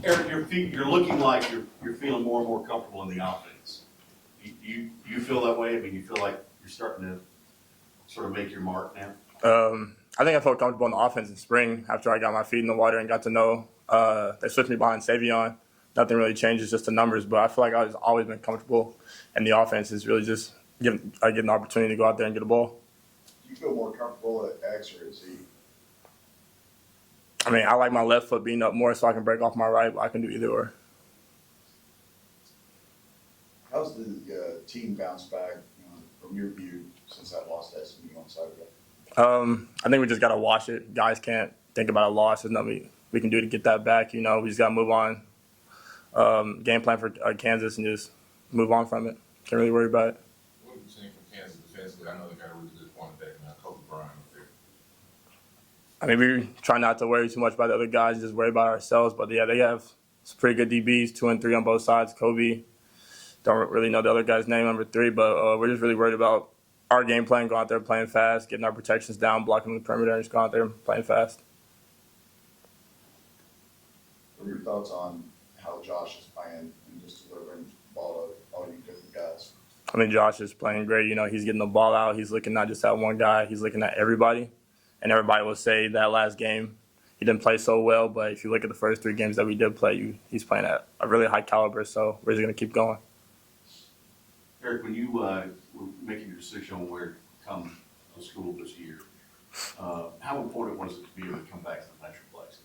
Eric, you're looking like you're feeling more and more comfortable in the offense. You feel that way? I mean, you feel like you're starting to sort of make your mark now? I think I felt comfortable in the offense in spring after I got my feet in the water and got to know they switched me behind Savion. Nothing really changes, just the numbers, but I feel like I've always been comfortable, and the offense is really just getting an opportunity to go out there and get a ball. Do you feel more comfortable at X or at Z? I mean, I like my left foot being up more so I can break off my right, but I can do either or. How's the team bounce back from your view since that loss to SMU on Saturday? I think we just got to watch it. Guys can't think about a loss. There's nothing we can do to get that back. We just got to move on. Game plan for Kansas and just move on from it. Can't really worry about it. What are you seeing from Kansas defensively? I know they got a really good cornerback now, Kobe Bryant up there. I mean, we try not to worry too much about the other guys, just worry about ourselves. But, yeah, they have some pretty good DBs, 2 and 3 on both sides. Kobe, don't really know the other guy's name, number 3, but we're just really worried about our game plan, going out there playing fast, getting our protections down, blocking the perimeter, and just going out there playing fast. What are your thoughts on how Josh is playing and just delivering the ball to all you different guys? I mean, Josh is playing great. He's getting the ball out. He's looking not just at one guy. He's looking at everybody. And everybody will say that last game he didn't play so well, but if you look at the first 3 games that we did play, he's playing at a really high caliber, so we're just going to keep going. Eric, when you were making your decision on where to come to school this year, how important was it to be able to come back to the Metroplex?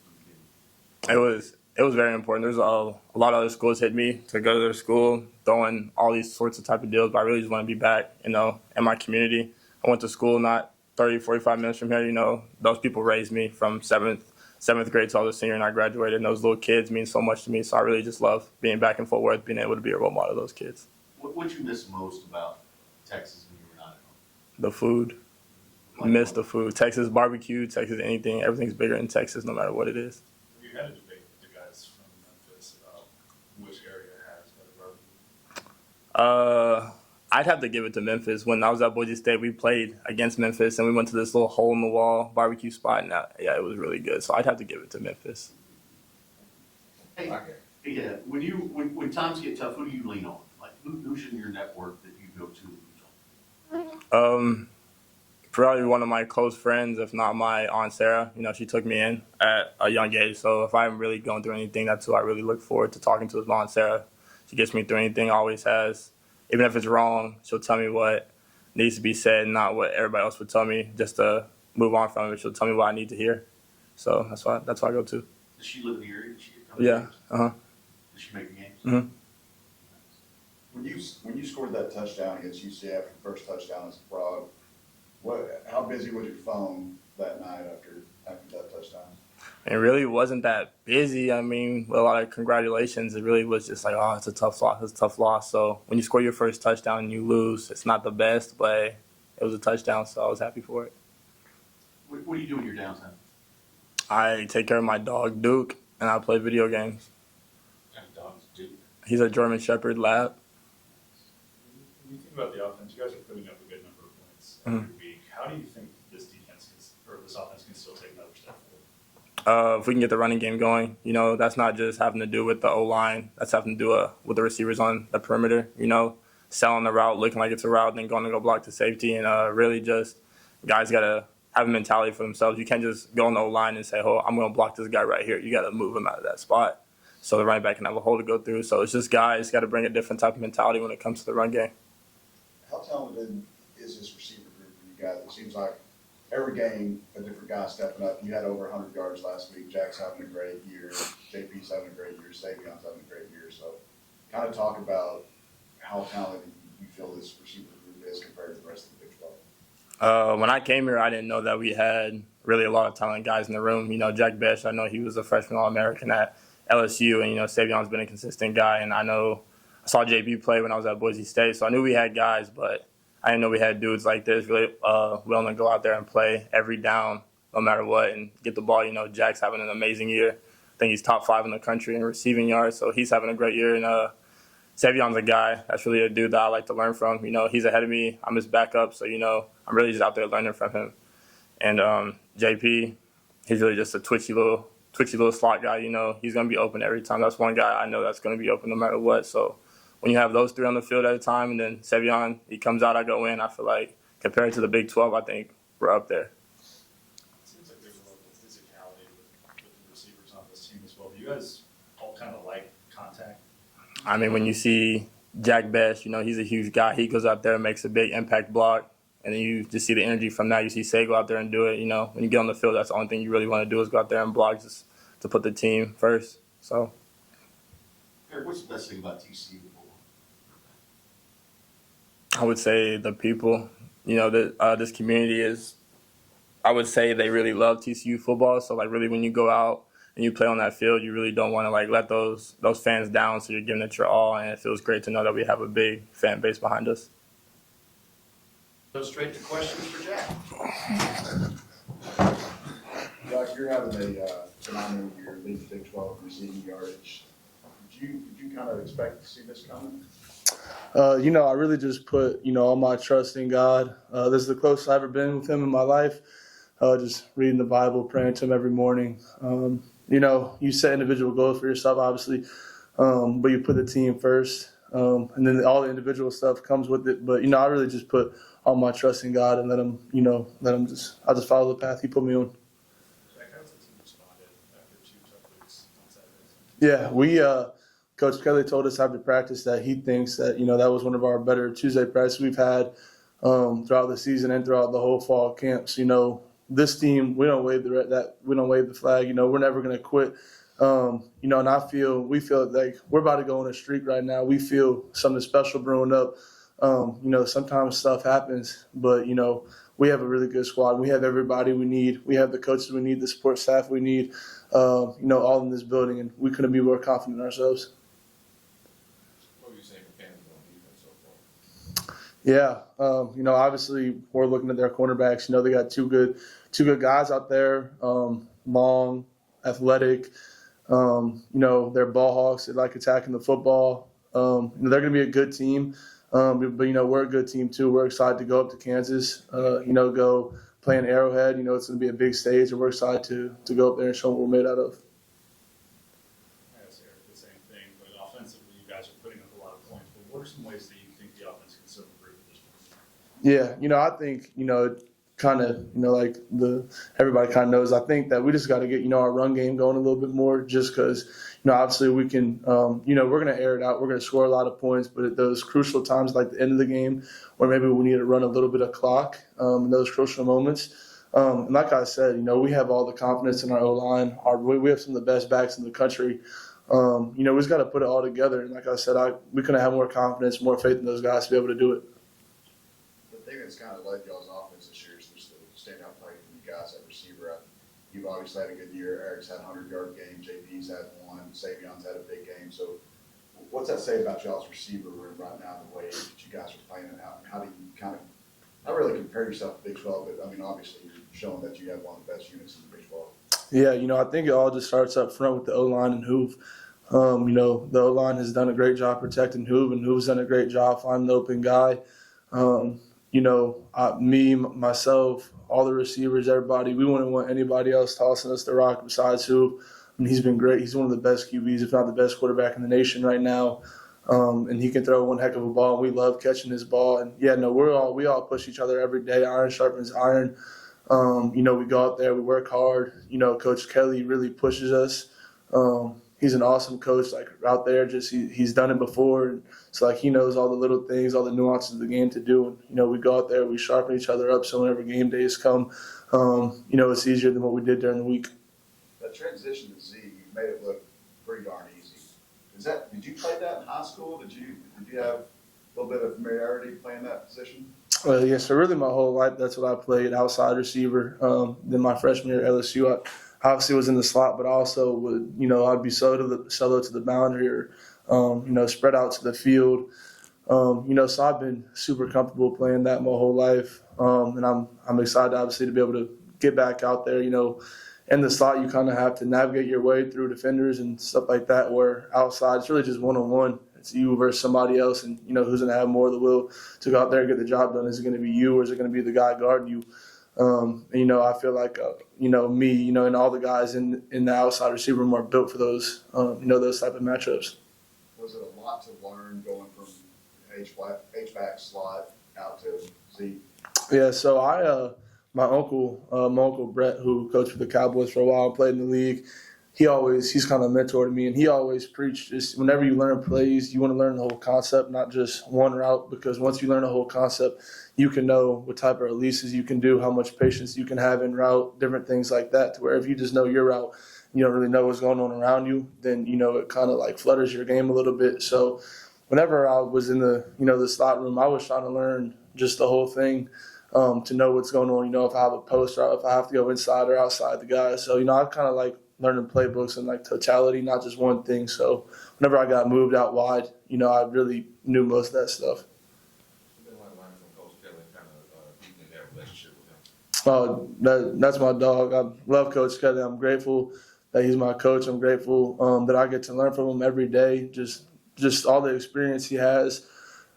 It was very important. There's a lot of other schools hit me to go to their school, throwing all these sorts of type of deals, but I really just want to be back, in my community. I went to school not 30, 45 minutes from here. Those people raised me from seventh grade till I was a senior and I graduated, and those little kids mean so much to me, so I really just love being back in Fort Worth, being able to be a role model of those kids. What you miss most about Texas when you were not at home? The food. I miss the food. Texas barbecue, Texas anything. Everything's bigger in Texas no matter what it is. Have you had a debate with the guys from Memphis about which area has better barbecue? I'd have to give it to Memphis. When I was at Boise State, we played against Memphis, and we went to this little hole-in-the-wall barbecue spot, and it was really good. So I'd have to give it to Memphis. Hey, yeah, when times get tough, who do you lean on? Like, who's in your network that you go to? Probably one of my close friends, if not my Aunt Sarah. She took me in at a young age, so if I'm really going through anything, that's who I really look forward to talking to is my Aunt Sarah. She gets me through anything, always has. Even if it's wrong, she'll tell me what needs to be said, not what everybody else would tell me, just to move on from it. She'll tell me what I need to hear. So that's why I go to. Does she live in the area? Does she come Yeah. games? Uh-huh. Does she make the games? Mm-hmm. When you scored that touchdown against UCF, your first touchdown as a frog, how busy was your phone that night after that touchdown? It really wasn't that busy. I mean, with a lot of congratulations, it really was just like, oh, it's a tough loss. It's a tough loss. So when you score your first touchdown and you lose, it's not the best, but it was a touchdown, so I was happy for it. What do you do in your downtime? I take care of my dog, Duke, and I play video games. And dogs do. He's a German Shepherd lab. When you think about the offense, you guys are putting up a good number of points every week. How do you think this offense can still take another step forward? If we can get the running game going, that's not just having to do with the O-line. That's having to do with the receivers on the perimeter, selling the route, looking like it's a route, then going to go block the safety. And really just guys got to have a mentality for themselves. You can't just go on the O-line and say, oh, I'm going to block this guy right here. You got to move him out of that spot so the running back can have a hole to go through. So it's just guys got to bring a different type of mentality when it comes to the run game. How talented is this receiver group for you guys? It seems like every game, a different guy stepping up. You had over 100 yards last week. Jack's having a great year. JP's having a great year. Savion's having a great year. So kind of talk about how talented you feel this receiver group is compared to the rest of the Big 12. When I came here, I didn't know that we had really a lot of talented guys in the room. Jack Bech, I know he was a freshman All-American at LSU, and, Savion's been a consistent guy. And I saw JP play when I was at Boise State, so I knew we had guys, but I didn't know we had dudes like this really willing to go out there and play every down, no matter what, and get the ball. Jack's having an amazing year. I think he's top 5 in the country in receiving yards, so he's having a great year. And Savion's a guy that's really a dude that I like to learn from. He's ahead of me. I'm his backup, so, I'm really just out there learning from him. And JP, he's really just a twitchy little twitchy little slot guy. He's going to be open every time. That's one guy I know that's going to be open no matter what. So when you have those three on the field at a time, and then Sevion, he comes out, I go in. I feel like compared to the Big 12, I think we're up there. It seems like there's a level of physicality with the receivers on this team as well. Do you guys all kind of like contact? I mean, when you see Jack Bech, he's a huge guy. He goes out there and makes a big impact block. And then you just see the energy from that. You see Say go out there and do it. When you get on the field, that's the only thing you really want to do is go out there and block just to put the team first. So, Eric, what's the best thing about TCU? I would say the people. This community is, I would say they really love TCU football. So, really when you go out and you play on that field, you really don't want to, let those fans down. So you're giving it your all. And it feels great to know that we have a big fan base behind us. Go straight to questions for Jack. Jack, you're having a phenomenal year, leading Big 12 receiving yardage. Did you kind of expect to see this coming? I really just put, all my trust in God. This is the closest I've ever been with Him in my life. Just reading the Bible, praying to Him every morning. You set individual goals for yourself, obviously, but you put the team first. And then all the individual stuff comes with it. But, I really just put all my trust in God and let Him I'll just follow the path He put me on. Jack, how's the team responded after 2 tough weeks on Saturdays? Yeah, Coach Kelly told us after practice that he thinks that, that was one of our better Tuesday practices we've had throughout the season and throughout the whole fall camps. This team, we don't wave the flag. We're never going to quit. And we feel like we're about to go on a streak right now. We feel something special brewing up. Sometimes stuff happens, but, we have a really good squad. We have everybody we need. We have the coaches we need, the support staff we need, all in this building, and we couldn't be more confident in ourselves. What were you saying for fans on defense so far? Yeah, obviously we're looking at their cornerbacks. They got two good guys out there, long, athletic. They're ball hawks. They like attacking the football. They're going to be a good team. But we're a good team too. We're excited to go up to Kansas. Go play in Arrowhead. It's going to be a big stage, and we're excited to go up there and show them what we're made out of. I guess, Eric, the same thing, but offensively, you guys are putting up a lot of points. But what are some ways that you think the offense can still improve at this point? Yeah, I think kind of everybody kind of knows. I think that we just got to get our run game going a little bit more, just because obviously we can we're going to air it out. We're going to score a lot of points, but at those crucial times like the end of the game, where maybe we need to run a little bit of clock in those crucial moments. And like I said, we have all the confidence in our O-line. We have some of the best backs in the country. We just got to put it all together. And like I said, we couldn't have more confidence, more faith in those guys to be able to do it. The thing that's kind of led y'all's offense this year is just the standout play from you guys at receiver. You've obviously had a good year. Eric's had a 100-yard game. JP's had one. Savion's had a big game. So what's that say about y'all's receiver room right now, the way that you guys are playing it out? How do you kind of not really compare yourself to Big 12, but, obviously you're showing that you have one of the best units in the Big 12. Yeah, I think it all just starts up front with the O-line and Hoove. The O-line has done a great job protecting Hoove, and Hoove's done a great job finding the open guy. Me, myself, all the receivers, everybody, we wouldn't want anybody else tossing us the rock besides Hoove. He's been great. He's one of the best QBs, if not the best quarterback in the nation right now. And he can throw one heck of a ball. We love catching his ball. And, we all push each other every day. Iron sharpens iron. We go out there, we work hard. Coach Kelly really pushes us. He's an awesome coach, out there. He's done it before. And so, he knows all the little things, all the nuances of the game to do. And, we go out there, we sharpen each other up. So whenever game days come, it's easier than what we did during the week. That transition to Z, you made it look pretty darn easy. Did you play that in high school? Did you have a little bit of familiarity playing that position? Yeah, so really my whole life, that's what I played, outside receiver. Then my freshman year at LSU, I obviously was in the slot, but also would, I'd be solo to the boundary or, spread out to the field. So I've been super comfortable playing that my whole life. And I'm excited, obviously, to be able to get back out there. In the slot, you kind of have to navigate your way through defenders and stuff like that, where outside, it's really just one-on-one. It's you versus somebody else, and, who's going to have more of the will to go out there and get the job done. Is it going to be you, or is it going to be the guy guarding you? And, I feel like, me, and all the guys in the outside receiver room are built for those, those type of matchups. Was it a lot to learn going from H-back slot out to Z? Yeah, so my uncle Brett, who coached for the Cowboys for a while, played in the league. He's kind of a mentor to me, and he always preached just whenever you learn plays, you want to learn the whole concept, not just one route, because once you learn the whole concept, you can know what type of releases you can do, how much patience you can have in route, different things like that, to where if you just know your route, you don't really know what's going on around you, then, it kind of like flutters your game a little bit. So whenever I was in the slot room, I was trying to learn just the whole thing. To know what's going on, if I have a post route, if I have to go inside or outside the guy. So, I kind of like learning playbooks in like totality, not just one thing. So whenever I got moved out wide, I really knew most of that stuff. Been like learning from Coach Kelly, kind of deepening that relationship with him. That's my dog. I love Coach Kelly. I'm grateful that he's my coach. I'm grateful that I get to learn from him every day. Just all the experience he has.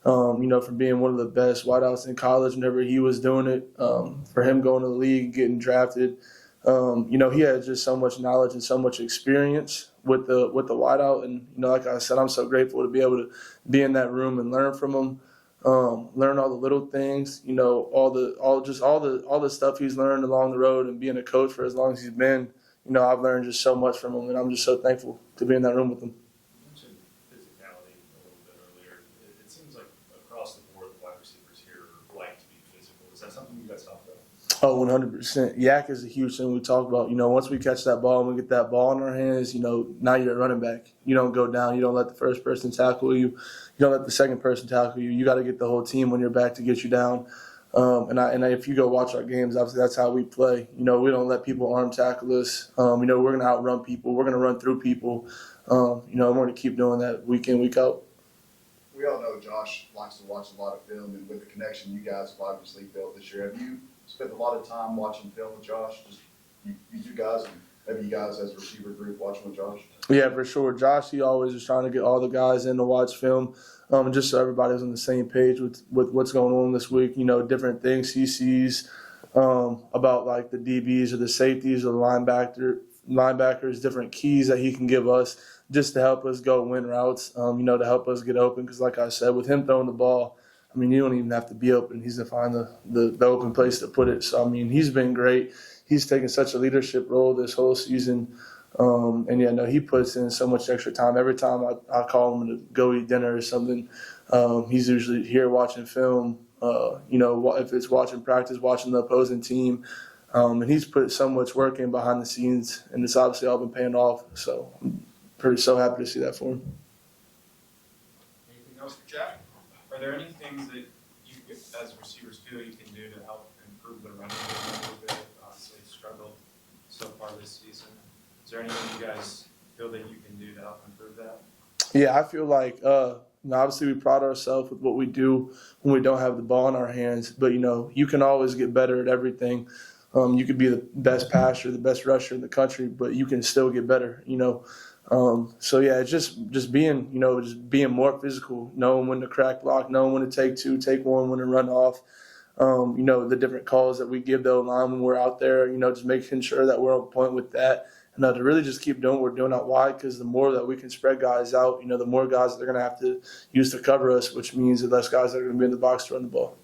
From being one of the best wideouts in college whenever he was doing it, for him going to the league, getting drafted. He had just so much knowledge and so much experience with the wideout. And, like I said, I'm so grateful to be able to be in that room and learn from him, learn all the little things, all the stuff he's learned along the road, and being a coach for as long as he's been. I've learned just so much from him, and I'm just so thankful to be in that room with him. You mentioned physicality a little bit earlier. It seems like across the board, the wide receivers here like to be physical. Is that something you guys talk about? Oh, 100%. Yak is a huge thing we talk about. Once we catch that ball and we get that ball in our hands, now you're a running back. You don't go down. You don't let the first person tackle you. You don't let the second person tackle you. You got to get the whole team on your back to get you down. And if you go watch our games, obviously that's how we play. We don't let people arm tackle us. We're going to outrun people. We're going to run through people. We're going to keep doing that week in, week out. We all know Josh likes to watch a lot of film, and with the connection you guys have obviously built this year, have you spent a lot of time watching film with Josh? Just you two guys, and maybe you guys as a receiver group watching with Josh? Yeah, for sure. Josh, he always is trying to get all the guys in to watch film, just so everybody's on the same page with what's going on this week. Different things he sees about like the DBs or the safeties or the linebackers, different keys that he can give us just to help us go win routes, to help us get open. Because like I said, with him throwing the ball, you don't even have to be open. He's going to find the open place to put it. So, he's been great. He's taken such a leadership role this whole season. He puts in so much extra time. Every time I call him to go eat dinner or something, he's usually here watching film, if it's watching practice, watching the opposing team. And he's put so much work in behind the scenes, and it's obviously all been paying off. So I'm so happy to see that for him. Anything else for Jack? Are there any things that you, as receivers, feel you can do to help improve the running game a little bit? Obviously, struggled so far this season. Is there anything you guys feel that you can do to help improve that? Yeah, I feel like obviously we pride ourselves with what we do when we don't have the ball in our hands. But, you can always get better at everything. You could be the best passer, the best rusher in the country, but you can still get better, So yeah, it's just being, being more physical, knowing when to crack block, knowing when to take two, take one, when to run off. The different calls that we give the O-line when we're out there, just making sure that we're on point with that. And to really just keep doing what we're doing out wide, because the more that we can spread guys out, the more guys they're going to have to use to cover us, which means the less guys that are going to be in the box to run the ball.